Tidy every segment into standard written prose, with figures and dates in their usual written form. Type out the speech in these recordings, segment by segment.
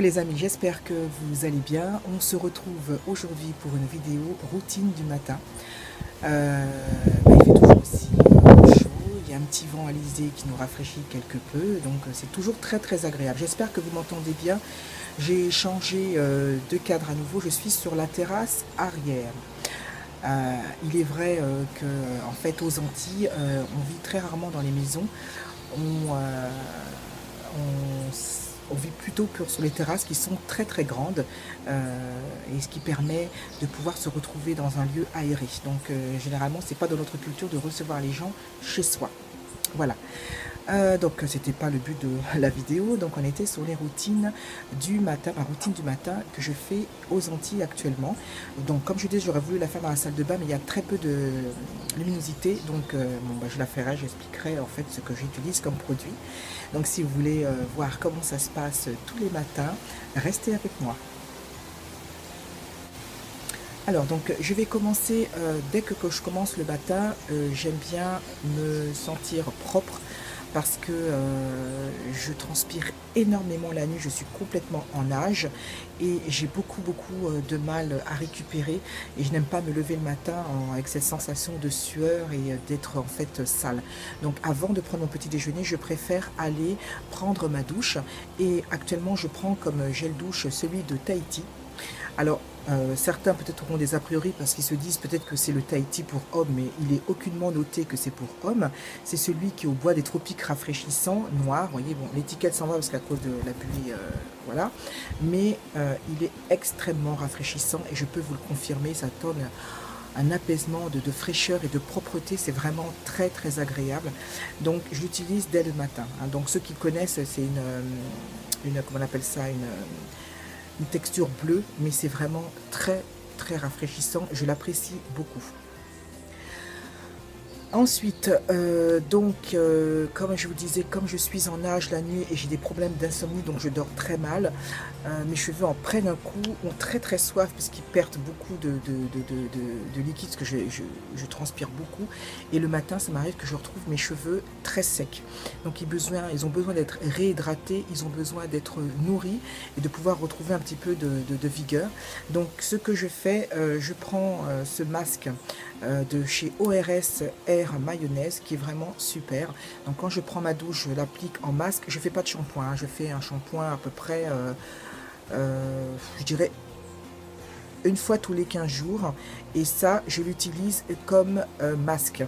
les amis, j'espère que vous allez bien. On se retrouve aujourd'hui pour une vidéo routine du matin. Il fait toujours aussi chaud, il y a un petit vent alizé qui nous rafraîchit quelque peu, donc c'est toujours très agréable. J'espère que vous m'entendez bien. J'ai changé de cadre à nouveau, je suis sur la terrasse arrière. Il est vrai que en fait aux Antilles, on vit très rarement dans les maisons. On, euh, on vit plutôt sur les terrasses qui sont très grandes, et ce qui permet de pouvoir se retrouver dans un lieu aéré. Donc généralement c'est pas dans notre culture de recevoir les gens chez soi. Voilà. Donc c'était pas le but de la vidéo, donc on était sur les routines du matin, ma routine du matin que je fais aux Antilles actuellement. Donc comme je disais, j'aurais voulu la faire dans la salle de bain, mais il y a très peu de luminosité, donc je la ferai, j'expliquerai en fait ce que j'utilise comme produit. Donc si vous voulez voir comment ça se passe tous les matins, restez avec moi. Alors donc je vais commencer, dès que je commence le matin, j'aime bien me sentir propre parce que je transpire énormément la nuit, je suis complètement en nage et j'ai beaucoup de mal à récupérer et je n'aime pas me lever le matin avec cette sensation de sueur et d'être en fait sale. Donc avant de prendre mon petit déjeuner, je préfère aller prendre ma douche et actuellement je prends comme gel douche celui de Tahiti. Alors, certains peut-être auront des a priori parce qu'ils se disent peut-être que c'est le Tahiti pour hommes, mais il est aucunement noté que c'est pour hommes. C'est celui qui est au bois des tropiques rafraîchissant, noir. Vous voyez, bon, l'étiquette s'en va parce qu'à cause de la pluie, voilà. Mais il est extrêmement rafraîchissant et je peux vous le confirmer, ça donne un apaisement de fraîcheur et de propreté, c'est vraiment très agréable. Donc je l'utilise dès le matin, hein. Donc ceux qui connaissent, c'est comment on appelle ça, une texture bleue, mais c'est vraiment très rafraîchissant, je l'apprécie beaucoup. Ensuite, comme je vous disais, comme je suis en nage la nuit et j'ai des problèmes d'insomnie, donc je dors très mal, mes cheveux en prennent un coup, ont très soif parce qu'ils perdent beaucoup de liquide, parce que je transpire beaucoup, et le matin ça m'arrive que je retrouve mes cheveux très secs. Donc ils ont besoin d'être réhydratés, ils ont besoin d'être nourris et de pouvoir retrouver un petit peu de vigueur. Donc ce que je fais, je prends ce masque de chez ORS Air Mayonnaise qui est vraiment super. Donc quand je prends ma douche, je l'applique en masque. Je fais pas de shampoing, hein. Je fais un shampoing à peu près, je dirais, une fois tous les 15 jours, et ça je l'utilise comme masque.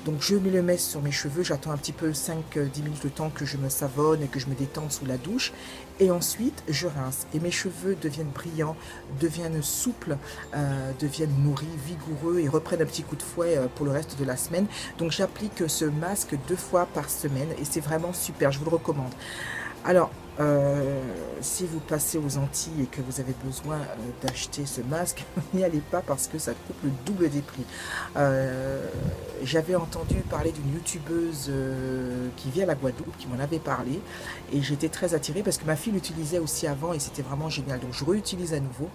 Donc je me le mets sur mes cheveux, j'attends un petit peu 5-10 minutes de temps que je me savonne et que je me détende sous la douche, et ensuite je rince et mes cheveux deviennent brillants, deviennent souples, deviennent nourris, vigoureux et reprennent un petit coup de fouet pour le reste de la semaine. Donc j'applique ce masque 2 fois par semaine et c'est vraiment super, je vous le recommande. Alors, si vous passez aux Antilles et que vous avez besoin d'acheter ce masque, n'y allez pas parce que ça coupe le double des prix. J'avais entendu parler d'une youtubeuse qui vit à la Guadeloupe, qui m'en avait parlé, et j'étais très attirée parce que ma fille l'utilisait aussi avant et c'était vraiment génial. Donc je réutilise à nouveau.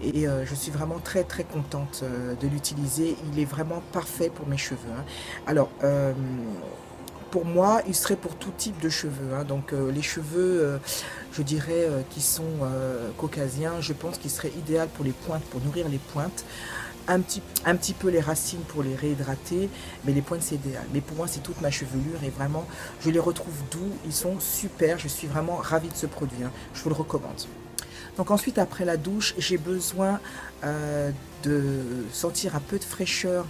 Et je suis vraiment très contente de l'utiliser. Il est vraiment parfait pour mes cheveux, hein. Alors, pour moi, il serait pour tout type de cheveux, hein. Donc les cheveux, je dirais, qui sont caucasiens, je pense qu'il serait idéal pour les pointes, pour nourrir les pointes. Un petit peu les racines pour les réhydrater, mais les pointes c'est idéal. Mais pour moi c'est toute ma chevelure et vraiment je les retrouve doux, ils sont super, je suis vraiment ravie de ce produit, hein. Je vous le recommande. Donc ensuite, après la douche, j'ai besoin de sentir un peu de fraîcheur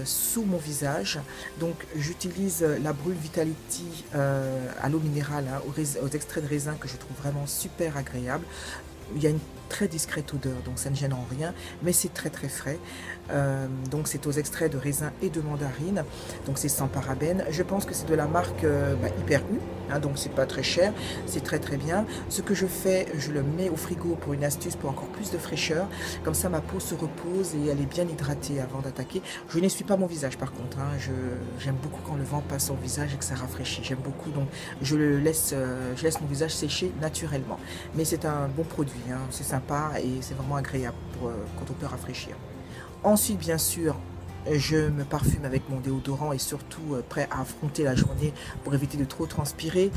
sous mon visage. Donc j'utilise la Brûle Vitality à l'eau minérale, hein, aux extraits de raisin que je trouve vraiment super agréable. Il y a une très discrète odeur, donc ça ne gêne en rien, mais c'est très frais. Donc c'est aux extraits de raisin et de mandarine, donc c'est sans parabènes. Je pense que c'est de la marque Hyper U, hein, donc c'est pas très cher, c'est très bien. Ce que je fais, je le mets au frigo pour une astuce, pour encore plus de fraîcheur, comme ça ma peau se repose et elle est bien hydratée avant d'attaquer. Je n'essuie pas mon visage par contre, hein. J'aime beaucoup quand le vent passe au visage et que ça rafraîchit, j'aime beaucoup, donc je laisse mon visage sécher naturellement. Mais c'est un bon produit, hein. C'est sympa et c'est vraiment agréable pour, quand on peut rafraîchir. Ensuite, bien sûr, je me parfume avec mon déodorant et surtout prêt à affronter la journée pour éviter de trop transpirer.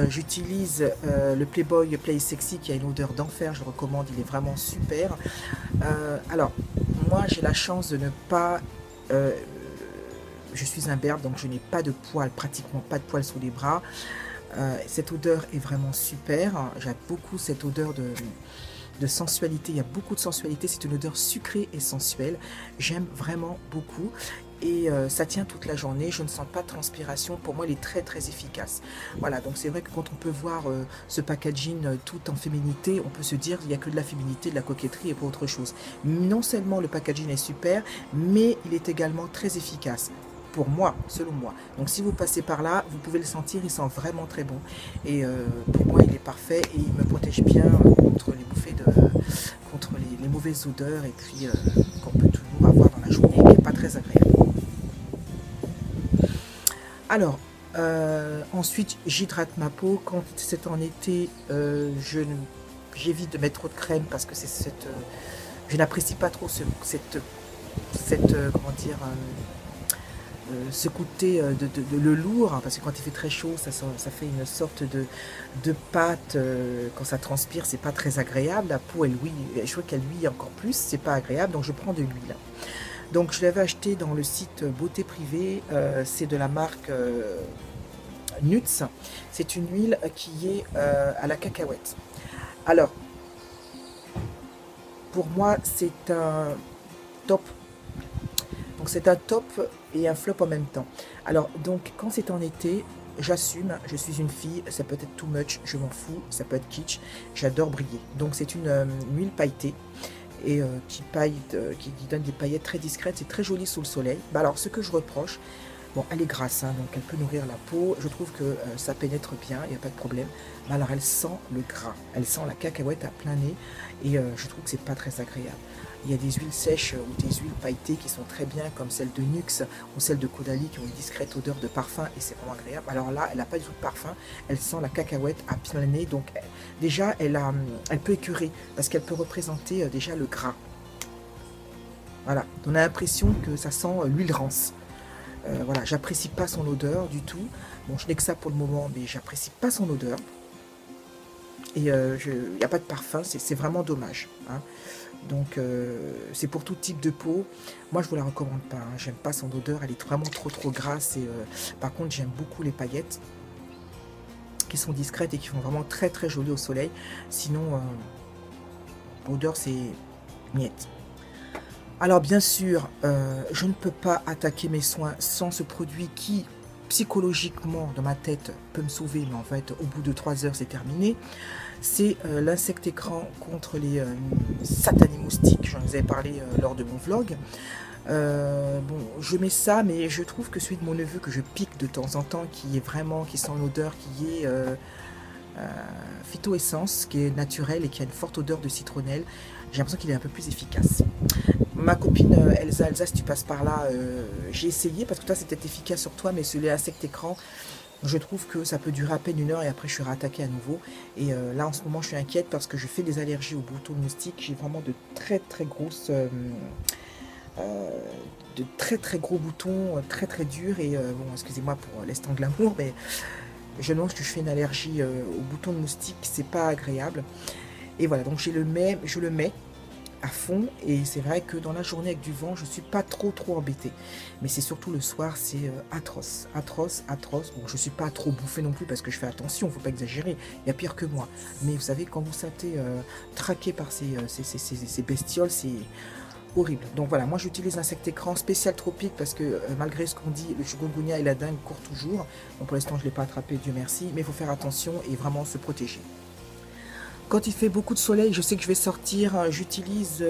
J'utilise le Playboy Play Sexy qui a une odeur d'enfer, je le recommande, il est vraiment super. Alors, moi j'ai la chance de ne pas... je suis imberbe, donc je n'ai pas de poils, pratiquement pas de poils sous les bras. Cette odeur est vraiment super, j'aime beaucoup cette odeur de sensualité, il y a beaucoup de sensualité, c'est une odeur sucrée et sensuelle, j'aime vraiment beaucoup et ça tient toute la journée, je ne sens pas de transpiration, pour moi il est très très efficace. Voilà, donc c'est vrai que quand on peut voir ce packaging tout en féminité, on peut se dire il n'y a que de la féminité, de la coquetterie et pas autre chose. Non seulement le packaging est super, mais il est également très efficace. Pour moi, selon moi. Donc si vous passez par là, vous pouvez le sentir, il sent vraiment très bon. Et pour moi, il est parfait et il me protège bien contre les bouffées contre les mauvaises odeurs et puis qu'on peut toujours avoir dans la journée, qui n'est pas très agréable. Alors, ensuite, j'hydrate ma peau. Quand c'est en été, j'évite de mettre trop de crème parce que je n'apprécie pas trop comment dire, ce côté de le lourd, hein, parce que quand il fait très chaud, ça fait une sorte de pâte, quand ça transpire, c'est pas très agréable, la peau, elle ouille, je vois qu'elle ouille encore plus, c'est pas agréable, donc je prends de l'huile. Donc je l'avais acheté dans le site Beauté Privée, c'est de la marque Nuts, c'est une huile qui est à la cacahuète. Alors, pour moi, c'est un top. Donc c'est un top et un flop en même temps. Alors donc quand c'est en été, j'assume, je suis une fille, ça peut être too much, je m'en fous, ça peut être kitsch, j'adore briller. Donc c'est une huile pailletée et qui donne des paillettes très discrètes, c'est très joli sous le soleil. Bah alors ce que je reproche, bon elle est grasse, hein, donc elle peut nourrir la peau, je trouve que ça pénètre bien, il n'y a pas de problème. Mais alors elle sent le gras, elle sent la cacahuète à plein nez et je trouve que c'est pas très agréable. Il y a des huiles sèches ou des huiles pailletées qui sont très bien, comme celle de Nuxe ou celle de Caudalie, qui ont une discrète odeur de parfum et c'est vraiment agréable. Alors là, elle n'a pas du tout de parfum, elle sent la cacahuète à plein nez, donc déjà elle peut écœurer parce qu'elle peut représenter déjà le gras. Voilà, on a l'impression que ça sent l'huile rance. Voilà, j'apprécie pas son odeur du tout. Bon, je n'ai que ça pour le moment, mais j'apprécie pas son odeur. Et il n'y a pas de parfum, c'est vraiment dommage. Hein. Donc c'est pour tout type de peau. Moi je vous la recommande pas, hein. J'aime pas son odeur, elle est vraiment trop grasse. Et par contre j'aime beaucoup les paillettes qui sont discrètes et qui font vraiment très jolies au soleil. Sinon l'odeur c'est miette. Alors bien sûr je ne peux pas attaquer mes soins sans ce produit qui psychologiquement dans ma tête peut me sauver, mais en fait au bout de 3 heures c'est terminé. C'est l'insecte écran contre les satanés moustiques, j'en ai parlé lors de mon vlog. Bon, je mets ça, mais je trouve que celui de mon neveu que je pique de temps en temps, qui sent l'odeur, qui est phytoessence, qui est naturel et qui a une forte odeur de citronnelle, j'ai l'impression qu'il est un peu plus efficace. Ma copine Elsa, si tu passes par là, j'ai essayé parce que toi c'était efficace sur toi, mais celui insecte écran, je trouve que ça peut durer à peine 1 heure et après je suis rattaquée à nouveau. Et là en ce moment je suis inquiète parce que je fais des allergies aux boutons de moustiques. J'ai vraiment de très grosses, de très gros boutons, très durs. Et bon, excusez-moi pour l'instant glamour, mais je pense que je fais une allergie aux boutons de moustiques, c'est pas agréable. Et voilà, donc je le mets à fond et c'est vrai que dans la journée avec du vent je suis pas trop embêtée, mais c'est surtout le soir, c'est atroce. Bon, je suis pas trop bouffée non plus parce que je fais attention, faut pas exagérer, il y a pire que moi, mais vous savez quand vous sentez traqué par ces bestioles, c'est horrible. Donc voilà, moi j'utilise insecte écran spécial tropique parce que malgré ce qu'on dit, le chikungunya et la dengue courent toujours, donc pour l'instant je l'ai pas attrapé, Dieu merci, mais il faut faire attention et vraiment se protéger. Quand il fait beaucoup de soleil, je sais que je vais sortir, j'utilise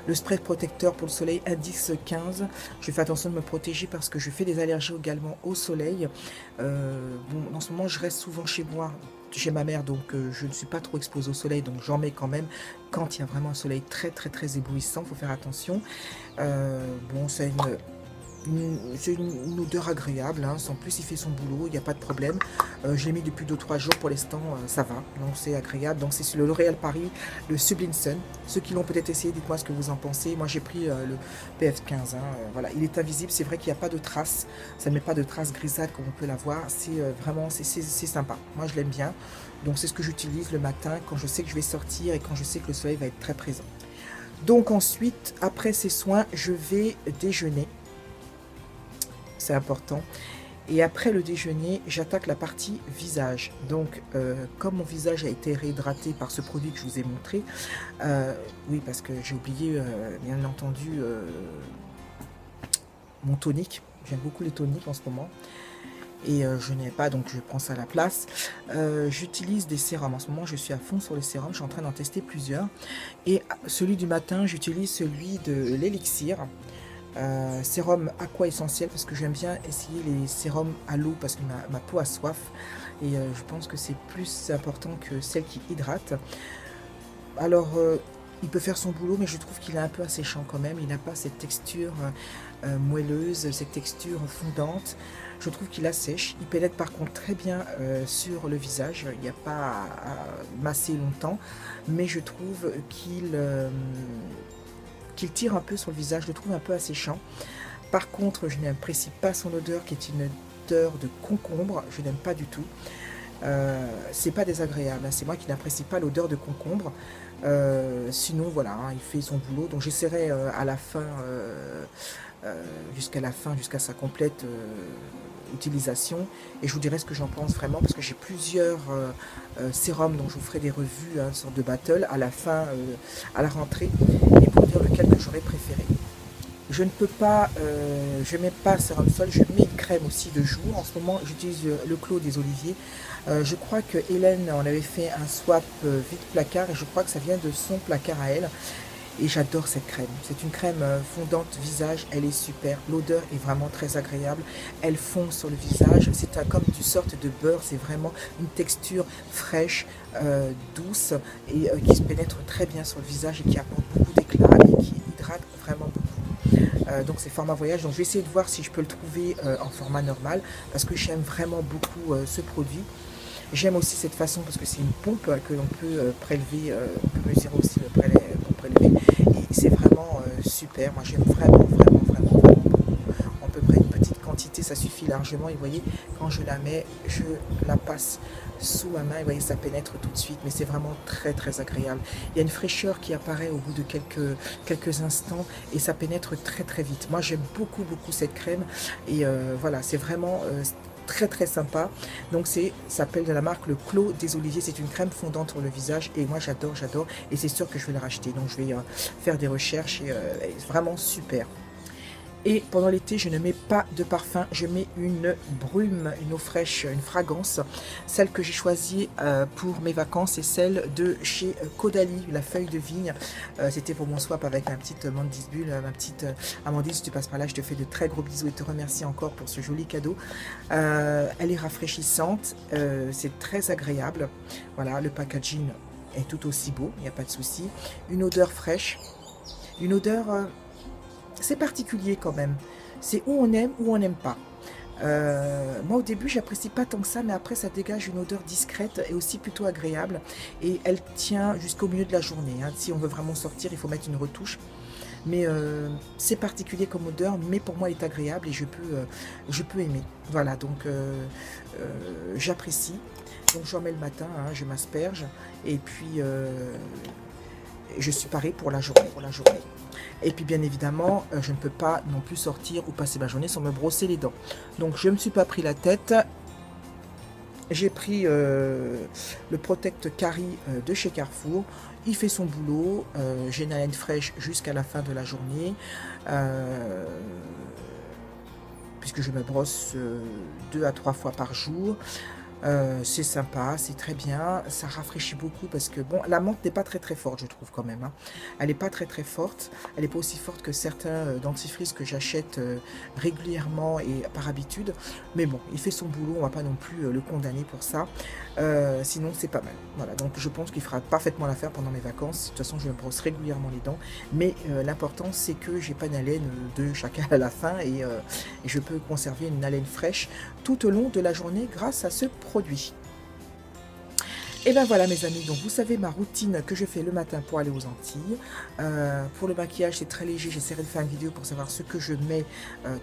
le spray protecteur pour le soleil Index 15. Je fais attention de me protéger parce que je fais des allergies également au soleil. Bon, en ce moment, je reste souvent chez moi, chez ma mère, donc je ne suis pas trop exposée au soleil, donc j'en mets quand même quand il y a vraiment un soleil très éblouissant, il faut faire attention. Bon, c'est C'est une odeur agréable, hein, sans plus il fait son boulot, il n'y a pas de problème. Je l'ai mis depuis 2-3 jours, pour l'instant ça va, donc c'est agréable. Donc c'est sur le L'Oréal Paris, le Sublime Sun. Ceux qui l'ont peut-être essayé, dites-moi ce que vous en pensez. Moi j'ai pris le PF15, hein, voilà, il est invisible, c'est vrai qu'il n'y a pas de traces, ça ne met pas de traces grisâtres comme on peut la voir, c'est vraiment, c'est sympa. Moi je l'aime bien, donc c'est ce que j'utilise le matin quand je sais que je vais sortir et quand je sais que le soleil va être très présent. Donc ensuite, après ces soins, je vais déjeuner. C'est important. Et après le déjeuner, j'attaque la partie visage. Donc, comme mon visage a été réhydraté par ce produit que je vous ai montré, oui, parce que j'ai oublié, bien entendu, mon tonique. J'aime beaucoup les toniques en ce moment. Et je n'ai pas, donc je prends ça à la place. J'utilise des sérums. En ce moment, je suis à fond sur les sérums. Je suis en train d'en tester plusieurs. Et celui du matin, j'utilise celui de l'élixir. Sérum aqua essentiel, parce que j'aime bien essayer les sérums à l'eau parce que ma peau a soif et je pense que c'est plus important que celle qui hydrate. Alors il peut faire son boulot, mais je trouve qu'il est un peu asséchant quand même. Il n'a pas cette texture moelleuse, cette texture fondante. Je trouve qu'il assèche. Il pénètre par contre très bien sur le visage. Il n'y a pas à masser longtemps, mais je trouve qu'il tire un peu sur le visage, je le trouve un peu asséchant. Par contre, je n'apprécie pas son odeur, qui est une odeur de concombre. Je n'aime pas du tout. C'est pas désagréable, hein. C'est moi qui n'apprécie pas l'odeur de concombre. Sinon, voilà, hein, il fait son boulot. Donc j'essaierai à la fin, jusqu'à sa complète utilisation, et je vous dirai ce que j'en pense vraiment, parce que j'ai plusieurs sérums dont je vous ferai des revues, hein, une sorte de battle à la fin, à la rentrée, et pour dire lequel que j'aurais préféré. Je ne peux pas, je mets pas sérum sol, je mets une crème aussi de jour. En ce moment, j'utilise le Clos des Oliviers. Je crois que Hélène en avait fait un swap vide placard, et je crois que ça vient de son placard à elle. Et j'adore cette crème. C'est une crème fondante visage, elle est super. L'odeur est vraiment très agréable. Elle fond sur le visage. C'est comme une sorte de beurre. C'est vraiment une texture fraîche, douce, et qui se pénètre très bien sur le visage et qui apporte beaucoup d'éclat et qui hydrate vraiment beaucoup. Donc c'est format voyage. Donc je vais essayer de voir si je peux le trouver en format normal, parce que j'aime vraiment beaucoup ce produit. J'aime aussi cette façon parce que c'est une pompe que l'on peut prélever, on peut mesurer aussi le prélever, et c'est vraiment super. Moi j'aime vraiment beaucoup. À peu près une petite quantité, ça suffit largement, et vous voyez, quand je la mets, je la passe sous ma main, et vous voyez, ça pénètre tout de suite, mais c'est vraiment très agréable. Il y a une fraîcheur qui apparaît au bout de quelques instants, et ça pénètre très vite. Moi j'aime beaucoup cette crème, et voilà, c'est vraiment très sympa. Donc ça s'appelle de la marque le Clos des Oliviers. C'est une crème fondante pour le visage, et moi j'adore, et c'est sûr que je vais le racheter. Donc je vais faire des recherches, et vraiment super. Et pendant l'été, je ne mets pas de parfum, je mets une brume, une eau fraîche, une fragrance. Celle que j'ai choisie pour mes vacances, c'est celle de chez Caudalie, la feuille de vigne. C'était pour mon swap avec ma petite Mandis Bulle, ma petite Amandine, si tu passes par là, je te fais de très gros bisous et te remercie encore pour ce joli cadeau. Elle est rafraîchissante, c'est très agréable. Voilà, le packaging est tout aussi beau, il n'y a pas de souci. Une odeur fraîche, une odeur... c'est particulier quand même. C'est où on aime ou on n'aime pas. Moi au début j'apprécie pas tant que ça, mais après ça dégage une odeur discrète et aussi plutôt agréable. Et elle tient jusqu'au milieu de la journée, hein. Si on veut vraiment sortir, il faut mettre une retouche. Mais c'est particulier comme odeur, mais pour moi elle est agréable, et je peux aimer. Voilà, donc j'apprécie. Donc j'en mets le matin, hein, je m'asperge, et puis je suis parée pour la journée. Et puis bien évidemment, je ne peux pas non plus sortir ou passer ma journée sans me brosser les dents. Donc je ne me suis pas pris la tête. J'ai pris le Protect Carie de chez Carrefour. Il fait son boulot. J'ai une haleine fraîche jusqu'à la fin de la journée. Puisque je me brosse 2 à 3 fois par jour. C'est sympa, c'est très bien, ça rafraîchit beaucoup parce que bon, la menthe n'est pas très très forte, je trouve quand même, hein. Elle n'est pas très très forte, elle n'est pas aussi forte que certains dentifrices que j'achète régulièrement et par habitude, mais bon, il fait son boulot, on va pas non plus le condamner pour ça. Sinon c'est pas mal. Voilà, donc je pense qu'il fera parfaitement l'affaire pendant mes vacances. De toute façon je me brosse régulièrement les dents, mais l'important c'est que j'ai pas une haleine de chacal à la fin et je peux conserver une haleine fraîche tout au long de la journée grâce à ce produit. Et ben voilà mes amis, donc vous savez ma routine que je fais le matin pour aller aux Antilles. Pour le maquillage c'est très léger, j'essaierai de faire une vidéo pour savoir ce que je mets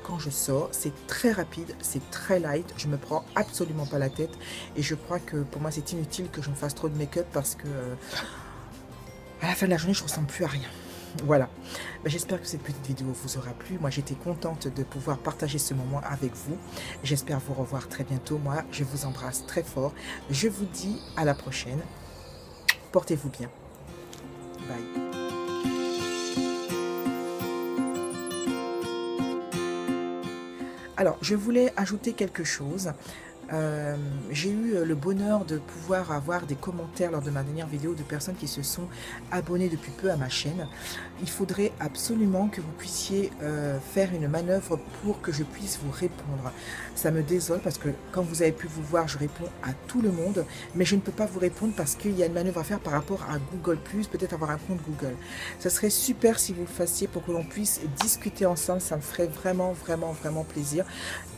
quand je sors. C'est très rapide, c'est très light, je me prends absolument pas la tête et je crois que pour moi c'est inutile que je me fasse trop de make-up parce que à la fin de la journée je ressemble plus à rien. Voilà, ben, j'espère que cette petite vidéo vous aura plu. Moi j'étais contente de pouvoir partager ce moment avec vous. J'espère vous revoir très bientôt. Moi je vous embrasse très fort. Je vous dis à la prochaine. Portez-vous bien. Bye. Alors je voulais ajouter quelque chose. J'ai eu le bonheur de pouvoir avoir des commentaires lors de ma dernière vidéo de personnes qui se sont abonnées depuis peu à ma chaîne. Il faudrait absolument que vous puissiez faire une manœuvre pour que je puisse vous répondre. Ça me désole parce que comme vous avez pu vous voir, je réponds à tout le monde, mais je ne peux pas vous répondre parce qu'il y a une manœuvre à faire par rapport à Google+, peut-être avoir un compte Google. Ça serait super si vous le fassiez pour que l'on puisse discuter ensemble, ça me ferait vraiment, vraiment, vraiment plaisir.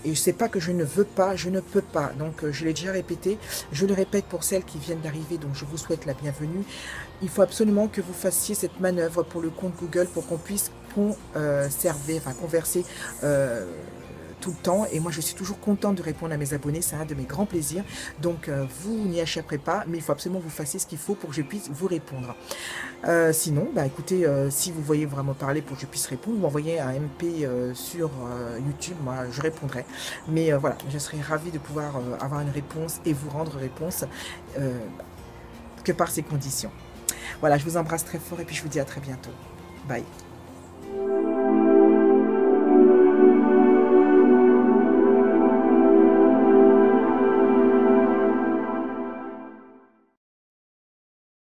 Et je sais pas que je ne veux pas, je ne peux pas. Donc je l'ai déjà répété, je le répète pour celles qui viennent d'arriver, donc je vous souhaite la bienvenue. Il faut absolument que vous fassiez cette manœuvre pour le compte Google pour qu'on puisse converser tout le temps. Et moi je suis toujours contente de répondre à mes abonnés, c'est un de mes grands plaisirs. Donc vous n'y échapperez pas, mais il faut absolument que vous fassiez ce qu'il faut pour que je puisse vous répondre. Sinon, bah écoutez, si vous voyez vraiment parler pour que je puisse répondre, vous m'envoyez un MP sur YouTube, moi je répondrai. Mais voilà, je serais ravie de pouvoir avoir une réponse et vous rendre réponse que par ces conditions. Voilà, je vous embrasse très fort et puis je vous dis à très bientôt. Bye.